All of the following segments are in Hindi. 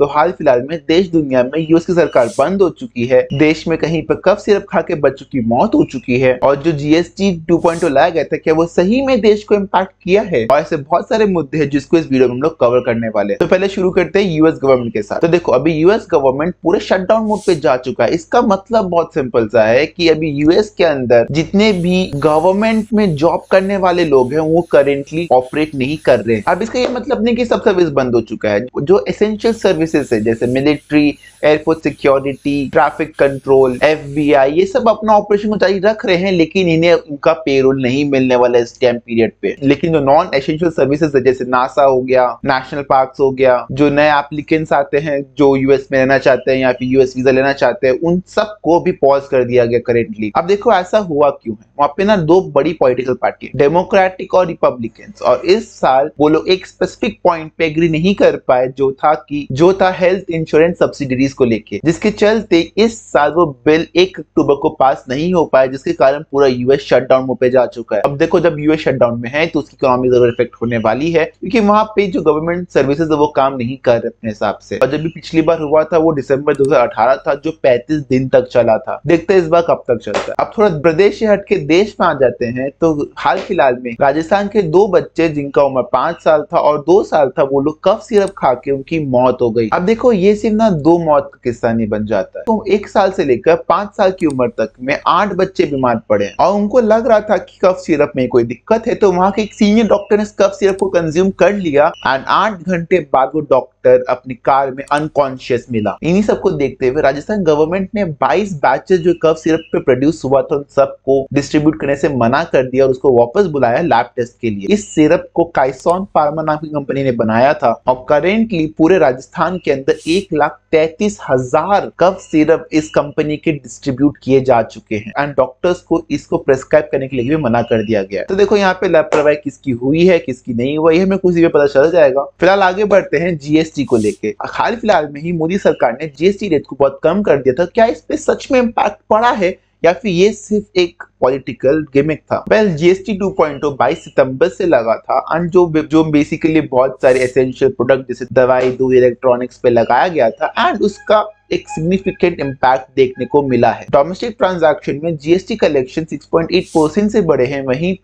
तो हाल फिलहाल में देश दुनिया में यूएस की सरकार बंद हो चुकी है, देश में कहीं पर कफ सिरप खा के बच्चों की मौत हो चुकी है, और जो जीएसटी 2.0 लाया गया था क्या वो सही में देश को इम्पैक्ट किया है, और ऐसे बहुत सारे मुद्दे हैं जिसको इस वीडियो में हम लोग कवर करने वाले हैं। तो पहले शुरू करते हैं यूएस गवर्नमेंट के साथ। तो देखो अभी यूएस गवर्नमेंट पूरे शटडाउन मोड पे जा चुका है। इसका मतलब बहुत सिंपल सा है कि अभी यूएस के अंदर जितने भी गवर्नमेंट में जॉब करने वाले लोग हैं वो करेंटली ऑपरेट नहीं कर रहे। अब इसका ये मतलब नहीं कि सब सर्विस बंद हो चुका है। जो एसेंशियल सर्विसेज है जैसे military, airport security, traffic control, FBI, ये सब अपना ऑपरेशन को जारी रख रहे हैं, लेकिन इन्हें उनका पेरोल नहीं मिलने वाला इस टाइम पीरियड पे। लेकिन जो नॉन एसेंशियल सर्विसेज है जैसे नासा हो गया, नेशनल पार्क्स हो गया, जो नए एप्लीकेंट्स आते हैं जो यूएस में रहना चाहते हैं या फिर यूएस वीजा लेना चाहते हैं, उन सब को भी पॉज कर दिया गया करेंटली। अब देखो ऐसा हुआ क्यों है, वहां पे ना दो बड़ी पॉलिटिकल पार्टी, डेमोक्रेटिक और रिपब्लिकन्स, और इस साल वो लोग एक स्पेसिफिक पॉइंट पे एग्री नहीं कर पाए जो था हेल्थ इंश्योरेंस सब्सिडीज को लेके, जिसके चलते इस साल वो बिल 1 अक्टूबर को पास नहीं हो पाया, जिसके कारण पूरा यूएस शटडाउन मोड पे जा चुका है। अब देखो जब यूएस शटडाउन में है तो उसकी इकोनॉमी जरूर इफेक्ट होने वाली है, क्योंकि वहां पे जो गवर्नमेंट सर्विसेज है वो काम नहीं कर रहे अपने हिसाब से। और जब भी पिछली बार हुआ था वो दिसंबर 2018 था, जो 35 दिन तक चला था। देखते हैं इस बार कब तक चलता है। अब थोड़ा प्रदेश से हट के देश में आ जाते हैं तो हाल फिलहाल में राजस्थान के 2 बच्चे जिनका उम्र 5 साल था और 2 साल था, वो लोग कफ सिरप खा के उनकी मौत हो गई। अब देखो ये सिर्फ ना 2 मौत का किस्सा नहीं बन जाता है, तो 1 साल से लेकर 5 साल की उम्र तक में 8 बच्चे बीमार पड़े और उनको लग रहा था कि कफ सिरप में कोई दिक्कत है, तो वहां के एक सीनियर डॉक्टर ने कफ सिरप को कंज्यूम कर लिया एंड 8 घंटे बाद वो डॉक्टर अपनी कार में अनकॉन्शियस मिला। इन्हीं सबको देखते हुए राजस्थान गवर्नमेंट ने 22 बैचेस जो कफ सिरप पे प्रोड्यूस हुआ था उन सबको डिस्ट्रीब्यूट करने से मना कर दिया और उसको वापस बुलाया लैब टेस्ट के लिए। इस सिरप को काइसॉन फार्मा नाम की कंपनी ने बनाया था और करेंटली पूरे राजस्थान के अंदर 1,33,000 कफ सिरप इस कंपनी के डिस्ट्रीब्यूट किए जा चुके हैं एंड डॉक्टर्स को इसको प्रेस्क्राइब करने के लिए भी मना कर दिया गया। तो देखो यहाँ पे लापरवाही किसकी हुई है किसकी नहीं हुई है हमें कुछ भी पता चल जाएगा। फिलहाल आगे बढ़ते हैं जीएसटी को लेके। हाल फिलहाल में ही मोदी सरकार ने जीएसटी रेट को बहुत कम कर दिया था। क्या इस पे सच में इम्पैक्ट पड़ा है या फिर ये सिर्फ एक पॉलिटिकल गिमिक था? वेल जीएसटी 2.0 22 सितंबर से लगा था एंड जो बेसिकली बहुत सारे एसेंशियल प्रोडक्ट जैसे दवाई, दूध, इलेक्ट्रॉनिक्स पे लगाया गया था एंड उसका एक सिग्निफिकेंट इम्पैक्ट देखने को मिला है। डोमेस्टिक ट्रांजैक्शन में जीएसटी कलेक्शन 6.8% से बढ़े हैं, वहीं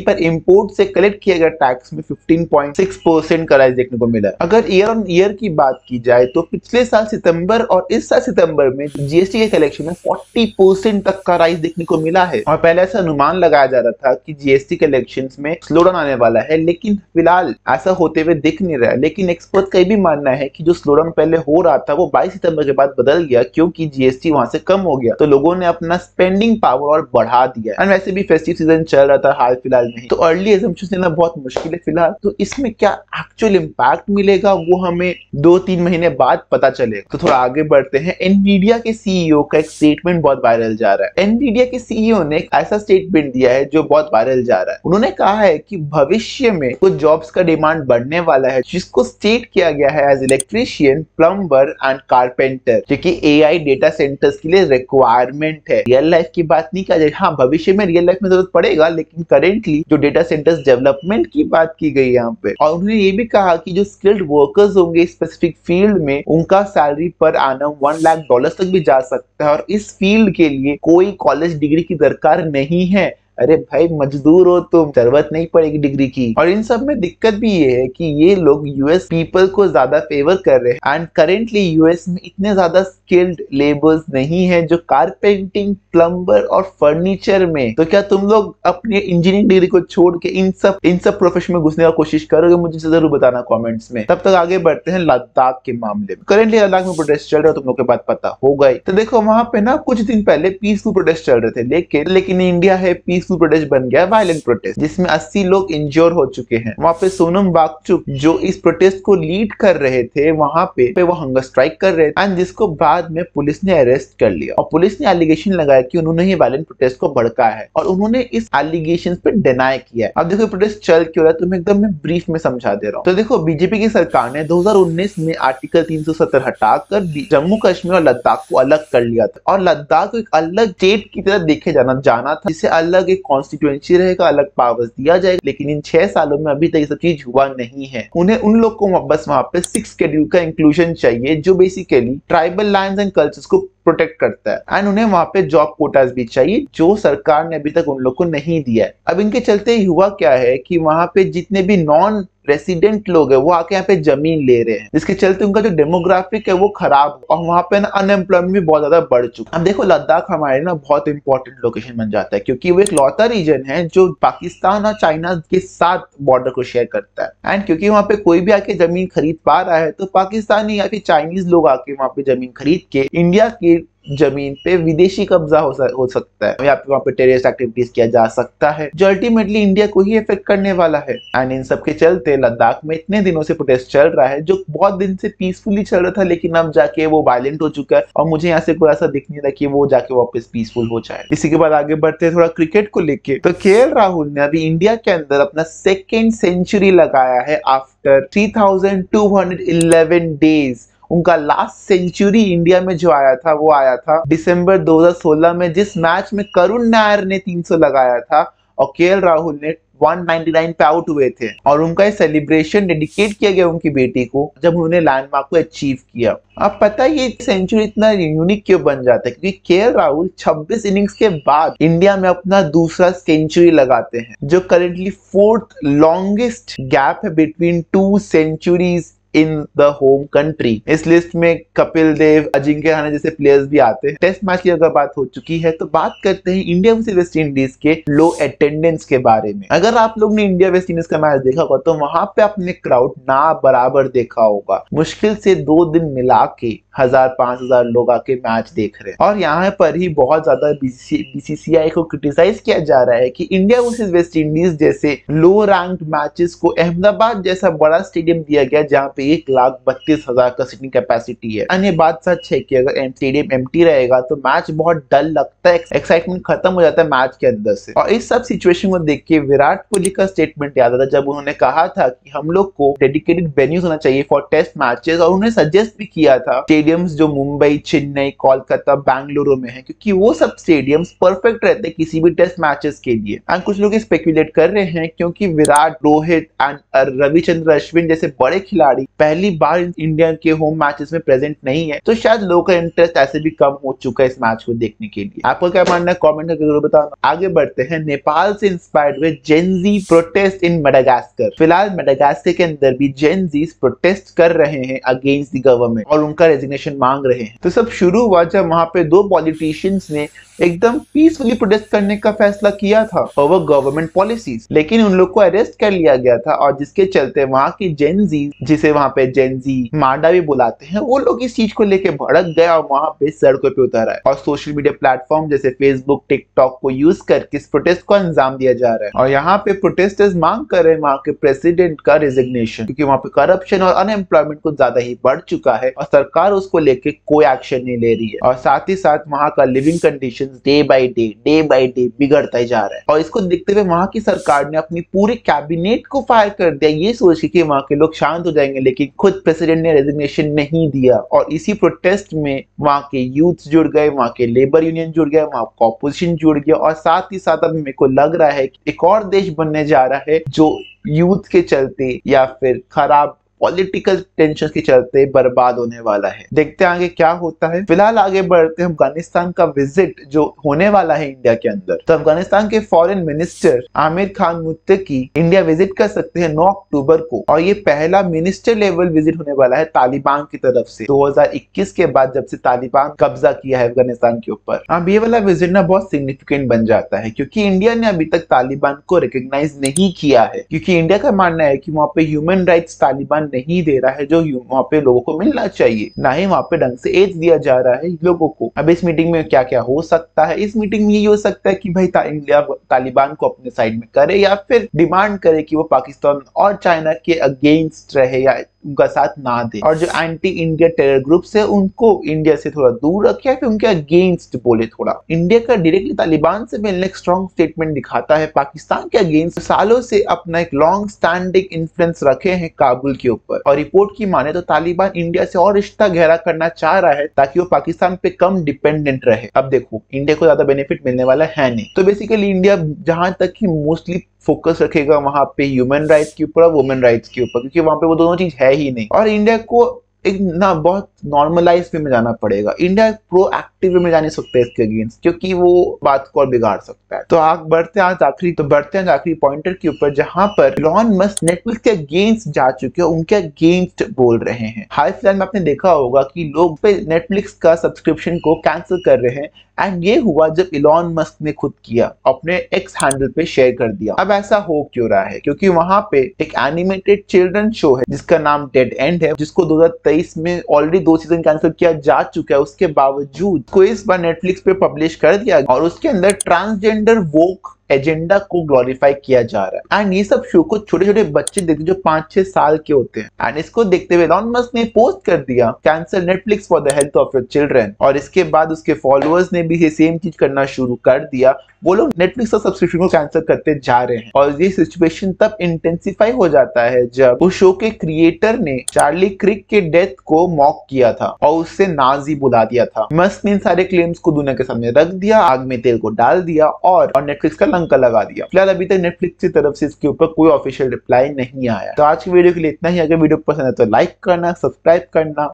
पर इंपोर्ट से कलेक्ट किया गया टैक्स में 15.6% का राइज देखने को मिला है। अगर ईयर ऑन ईयर की बात की जाए तो पिछले साल सितंबर और इस साल सितंबर में जीएसटी के कलेक्शन में 40% तक का राइज देखने को मिला है और पहले ऐसा अनुमान लगाया जा रहा था कि जीएसटी कलेक्शन में स्लोडाउन आने वाला है, लेकिन फिलहाल ऐसा होते हुए दिख नहीं रहा है। लेकिन एक्सपर्ट का ये भी मानना है कि जो स्लोडाउन पहले हो रहा था वो 22 सितंबर के बाद बदल गया, क्योंकि जीएसटी वहां से कम हो गया तो लोगों ने अपना स्पेंडिंग पावर और बढ़ा दिया एंड वैसे भी फेस्टिव सीजन चल रहा था हाल फिलहाल में, तो अर्ली असम्पशन देना बहुत मुश्किल है फिलहाल। तो इसमें क्या एक्चुअल इम्पैक्ट मिलेगा वो हमें 2-3 महीने बाद पता चलेगा। तो थोड़ा आगे बढ़ते हैं। एनवीडिया के सीईओ का एक स्टेटमेंट बहुत वायरल जा रहा है। एनवीडिया के सीईओ ने एक ऐसा स्टेटमेंट दिया है जो बहुत वायरल जा रहा है। उन्होंने कहा है कि भविष्य में कुछ जॉब्स का डिमांड बढ़ने वाला है, जिसको स्टेट किया गया है as electrician, plumber and carpenter, जो कि एआई डेटा सेंटर्स के लिए रिक्वायरमेंट है। रियल लाइफ की बात नहीं कहा जाए, हाँ भविष्य में रियल लाइफ में जरूरत पड़ेगा, लेकिन करेंटली जो डेटा सेंटर्स डेवलपमेंट की बात की गई यहाँ पे। और उन्होंने ये भी कहा कि जो स्किल्ड वर्कर्स होंगे स्पेसिफिक फील्ड में उनका सैलरी पर आनम $1 लाख तक भी जा सकता है और इस फील्ड के लिए कोई कॉलेज डिग्री की दरकार नहीं है। अरे भाई मजदूर हो तुम, जरूरत नहीं पड़ेगी डिग्री की। और इन सब में दिक्कत भी ये है कि ये लोग यूएस पीपल को ज्यादा फेवर कर रहे हैं एंड करेंटली यूएस में इतने ज्यादा स्किल्ड लेबर्स नहीं है जो कारपेंटिंग, प्लम्बर और फर्नीचर में। तो क्या तुम लोग अपने इंजीनियरिंग डिग्री को छोड़ के इन सब प्रोफेशन में घुसने का कोशिश करोगे? मुझे जरूर बताना कमेंट्स में। तब तक आगे बढ़ते हैं लद्दाख के मामले में। करेंटली लद्दाख में प्रोटेस्ट चल रहा है, तुम लोग के बात पता होगा ही। तो देखो वहां पे ना कुछ दिन पहले पीसफुल प्रोटेस्ट चल रहे थे, लेकिन इंडिया है पीसफुल प्रोटेस्ट बन गया वायलेंट प्रोटेस्ट, जिसमें 80 लोग इंज्योर हो चुके हैं। वहां पे सोनम वांगचुक जो इस प्रोटेस्ट को लीड कर रहे थे वहां पे वो हंगर स्ट्राइक कर रहे थे एंड जिसको बाद में पुलिस ने अरेस्ट कर लिया और पुलिस ने एलिगेशन लगाया कि उन्होंने ही वायलेंट प्रोटेस्ट को भड़काया है और उन्होंने इस एलिगेशन पे डिनाई किया है। अब देखो प्रोटेस्ट चल क्यों रहा है, तुम्हें एकदम मैं ब्रीफ में समझा दे रहा हूँ। तो देखो बीजेपी की सरकार ने 2019 में आर्टिकल 370 हटाकर जम्मू कश्मीर और लद्दाख को अलग कर लिया था और लद्दाख को एक अलग स्टेट की तरह देखे जाना था, जिसे अलग एक कॉन्स्टिट्यूएंसी रहेगा, अलग पावर्स दिया जाएगा, लेकिन इन 6 सालों में अभी तक ये सब चीज हुआ नहीं है। उन्हें उन लोग को बस वहां पे 6 शेड्यूल का इंक्लूजन चाहिए जो basically tribal lands and cultures को प्रोटेक्ट करता है, एंड उन्हें वहां पे जॉब कोटास भी चाहिए जो सरकार ने अभी तक उन लोग को नहीं दिया है। अब इनके चलते हुआ क्या है कि वहां पे जितने भी नॉन रेसिडेंट लोग है वो आके यहाँ पे जमीन ले रहे हैं, जिसके चलते उनका जो डेमोग्राफिक है वो खराब, और वहां पे ना अनएम्प्लॉयमेंट भी बहुत ज्यादा बढ़ चुका। अब देखो लद्दाख हमारे ना बहुत इंपॉर्टेंट लोकेशन बन जाता है क्योंकि वो एक लौता रीजन है जो पाकिस्तान और चाइना के साथ बॉर्डर को शेयर करता है, एंड क्योंकि वहां पे कोई भी आके जमीन खरीद पा रहा है तो पाकिस्तानी या फिर चाइनीज लोग आके वहां पे जमीन खरीद के इंडिया की जमीन पे विदेशी कब्जा हो सकता है, या फिर वहां पे टेररिस्ट एक्टिविटीज किया जा सकता है जो अल्टीमेटली इंडिया को ही इफेक्ट करने वाला है। एंड इन सब के चलते लद्दाख में इतने दिनों से प्रोटेस्ट चल रहा है जो बहुत दिन से पीसफुली चल रहा था, लेकिन अब जाके वो वायलेंट हो चुका है और मुझे यहाँ से कोई ऐसा दिख नहीं रहा कि वो जाके वापस पीसफुल हो जाए। इसी के बाद आगे बढ़ते हैं थोड़ा क्रिकेट को लेके, तो केएल राहुल ने अभी इंडिया के अंदर अपना 2nd सेंचुरी लगाया है आफ्टर 3211 डेज। उनका लास्ट सेंचुरी इंडिया में जो आया था वो आया था दिसंबर 2016 में, जिस मैच में करुण नायर ने 300 लगाया था और केएल राहुल ने 199 पे आउट हुए थे, और उनका ये सेलिब्रेशन डेडिकेट किया गया उनकी बेटी को जब उन्होंने लैंडमार्क को अचीव किया। अब पता है ये सेंचुरी इतना यूनिक क्यों बन जाता है, क्योंकि केएल राहुल 26 इनिंग्स के बाद इंडिया में अपना दूसरा सेंचुरी लगाते हैं, जो करेंटली 4th लॉन्गेस्ट गैप है between 2 centuries in the home country. इस लिस्ट में कपिल देव, अजिंक्य रहाणे जैसे प्लेयर्स भी आते हैं। टेस्ट मैच की अगर बात हो चुकी है तो बात करते हैं इंडिया वर्सेस वेस्ट इंडीज के लो अटेंडेंस के बारे में। अगर आप लोग ने इंडिया वेस्ट इंडीज का मैच देखा होगा तो वहां पे आपने क्राउड ना बराबर देखा होगा, मुश्किल से 2 दिन मिला के 1000-5000 लोग आके मैच देख रहे हैं। और यहाँ पर ही बहुत ज्यादा बीसीसीआई को क्रिटिसाइज किया जा रहा है कि इंडिया वर्सेस वेस्ट इंडीज जैसे लो रैंक्ड मैचेस को अहमदाबाद जैसा बड़ा स्टेडियम दिया गया जहाँ पे 1,32,000 का सीटिंग कैपेसिटी है। अन्य बात सच है कि अगर स्टेडियम एम्प्टी रहेगा तो मैच बहुत डल लगता है, एक्साइटमेंट खत्म हो जाता है मैच के अंदर से। और इस सब सिचुएशन को देख के विराट कोहली का स्टेटमेंट याद आता जब उन्होंने कहा था कि हम लोग को डेडिकेटेड वेन्यूज होना चाहिए फॉर टेस्ट मैचेस, और उन्होंने सजेस्ट भी किया था स्टेडियम्स जो मुंबई, चेन्नई, कोलकाता, बेंगलुरु में है, क्योंकि वो सब स्टेडियम्स परफेक्ट रहते हैं किसी भी टेस्ट मैचेस के लिए। एंड कुछ लोग स्पेकुलेट कर रहे हैं क्योंकि विराट, रोहित एंड रविचंद्र अश्विन जैसे बड़े खिलाड़ी पहली बार इंडिया के होम मैचेस में प्रेजेंट नहीं है, तो शायद लोगों का इंटरेस्ट ऐसे भी कम हो चुका है इस मैच को देखने के लिए। आपको क्या मानना है कमेंट करके जरूर बताना। आगे बढ़ते हैं, नेपाल से इंस्पायर्ड हुए जेन-ज़ी प्रोटेस्ट इन मेडागास्कर। फिलहाल मेडागास्कर के अंदर भी जेन-ज़ीज प्रोटेस्ट कर रहे हैं अगेंस्ट द गवर्नमेंट और उनका रेजिग्नेशन मांग रहे हैं। तो सब शुरू हुआ जब वहां पे 2 पॉलिटिशियंस ने एकदम पीसफुली प्रोटेस्ट करने का फैसला किया था ओवर गवर्नमेंट पॉलिसीज, लेकिन उन लोग को अरेस्ट कर लिया गया था, और जिसके चलते वहां की जेन-ज़ी, जिसे वहां पे जेन-ज़ी माडा भी बुलाते हैं, वो लोग इस चीज को लेके भड़क गए और वहां पे सड़कों पे उतर आए और सोशल मीडिया प्लेटफॉर्म जैसे फेसबुक, टिकटॉक को यूज करके इस प्रोटेस्ट को अंजाम दिया जा रहा है। और यहाँ पे प्रोटेस्टर्स मांग कर रहे हैं वहां के प्रेसिडेंट का रेजिग्नेशन, क्योंकि वहां पे करप्शन और अनएम्प्लॉयमेंट कुछ ज्यादा ही बढ़ चुका है और सरकार उसको लेके कोई एक्शन नहीं ले रही है। और साथ ही साथ वहां का living condition day by day बिगड़ता ही जा रहा है। और इसको देखते हुए वहां की सरकार ने अपनी पूरी कैबिनेट को फायर कर दिया, ये सोच के कि वहां के लोग शांत हो जाएंगे, लेकिन खुद प्रेसिडेंट ने रेजिग्नेशन नहीं दिया। और इसी प्रोटेस्ट में वहां के यूथ जुड़ गए, वहां के लेबर यूनियन जुड़ गए, वहां का ऑपोजिशन जुड़ गया, और साथ ही साथ अब मेरे को लग रहा है कि एक और देश बनने जा रहा है जो यूथ के चलते या फिर खराब पॉलिटिकल टेंशन के चलते बर्बाद होने वाला है। देखते हैं आगे क्या होता है। फिलहाल आगे बढ़ते हैं, अफगानिस्तान का विजिट जो होने वाला है इंडिया के अंदर। तो अफगानिस्तान के foreign minister Amir Khan Muttaqi India visit कर सकते हैं 9 अक्टूबर को, और ये पहला मिनिस्टर लेवल विजिट होने वाला है तालिबान की तरफ से 2021 के बाद, जब से तालिबान कब्जा किया है अफगानिस्तान के ऊपर। अब ये वाला विजिट ना बहुत सिग्निफिकेंट बन जाता है क्योंकि इंडिया ने अभी तक तालिबान को रिकॉग्नाइज नहीं किया है, क्योंकि इंडिया का मानना है कि वहां पे ह्यूमन राइट्स तालिबान नहीं दे रहा है जो वहां पे लोगों को मिलना चाहिए, ना ही वहां पे ढंग से एज दिया जा रहा है लोगों को। अब इस मीटिंग में क्या क्या हो सकता है, इस मीटिंग में ये हो सकता है कि भाई इंडिया तालिबान को अपने साइड में करे या फिर डिमांड करे कि वो पाकिस्तान और चाइना के अगेंस्ट रहे या उनका साथ ना दे और जो एंटी इंडिया टेरर ग्रुप्स है उनको इंडिया से थोड़ा दूर रखे या फिर उनके अगेंस्ट बोले। थोड़ा इंडिया का डायरेक्टली तालिबान से मिलने एक स्ट्रॉन्ग स्टेटमेंट दिखाता है पाकिस्तान के अगेंस्ट सालों से अपना एक लॉन्ग स्टैंडिंग इन्फ्लुएंस रखे हैं काबुल के ऊपर। और रिपोर्ट की माने तो तालिबान इंडिया से और रिश्ता गहरा करना चाह रहा है ताकि वो पाकिस्तान पे कम डिपेंडेंट रहे। अब देखो इंडिया को ज्यादा बेनिफिट मिलने वाला है नहीं, तो बेसिकली इंडिया जहां तक ही मोस्टली फोकस रखेगा वहां पे ह्यूमन राइट्स के ऊपर और वुमेन राइट्स के ऊपर, क्योंकि वहां पे वो दोनों चीज है ही नहीं। और इंडिया को एक ना बहुत नॉर्मलाइज वे में जाना पड़ेगा। इंडिया प्रोएक्टिव वे में जा नहीं सकता इसके अगेंस्ट, क्योंकि वो बात को और बिगाड़ सकता है। तो आप बढ़ते हैं आज आखिरी पॉइंटर के ऊपर, जहां पर इलॉन मस्क नेटफ्लिक्स के अगेंस्ट जा चुके हैं, उनके अगेंस्ट बोल रहे हैं। हाल फिलहाल में आपने देखा होगा कि लोग पे नेटफ्लिक्स का सब्सक्रिप्शन को कैंसिल कर रहे हैं, एंड ये हुआ जब इलॉन मस्क ने खुद किया, अपने एक्स हैंडल पे शेयर कर दिया। अब ऐसा हो क्यों रहा है? क्योंकि वहां पे एक एनिमेटेड चिल्ड्रन शो है जिसका नाम डेड एंड है, जिसको 2023 में ऑलरेडी 2 सीजन कैंसिल किया जा चुका है। उसके बावजूद को इस बार नेटफ्लिक्स पे पब्लिश कर दिया और उसके अंदर ट्रांसजेंडर वोक एजेंडा को ग्लोरीफाई किया जा रहा है। एंड ये सब शो को छोटे छोटे बच्चे देखते जो 5-6 साल के होते हैं। एंड इसको देखते हुए एलन मस्क ने पोस्ट कर दिया cancel Netflix for the health of your children. और इसके बाद उसके फॉलोअर्स ने भी ये सेम चीज करना शुरू कर दिया। वो लोग नेटफ्लिक्स का सब्सक्रिप्शन को कैंसिल करते जा रहे हैं। और ये सिचुएशन तब इंटेंसिफाई हो जाता है जब उस शो के क्रिएटर ने चार्ली क्रिक के डेथ को मॉक किया था और उससे नाजी बुला दिया था। मस्क ने इन सारे क्लेम्स को दुनिया के सामने रख दिया, आग में तेल को डाल दिया और नेटफ्लिक्स का लंका लगा दिया। फिलहाल अभी तक नेटफ्लिक्स की तरफ से इसके ऊपर कोई ऑफिशियल रिप्लाई नहीं आया। तो आज की वीडियो के लिए इतना ही। अगर वीडियो पसंद है तो लाइक करना, सब्सक्राइब करना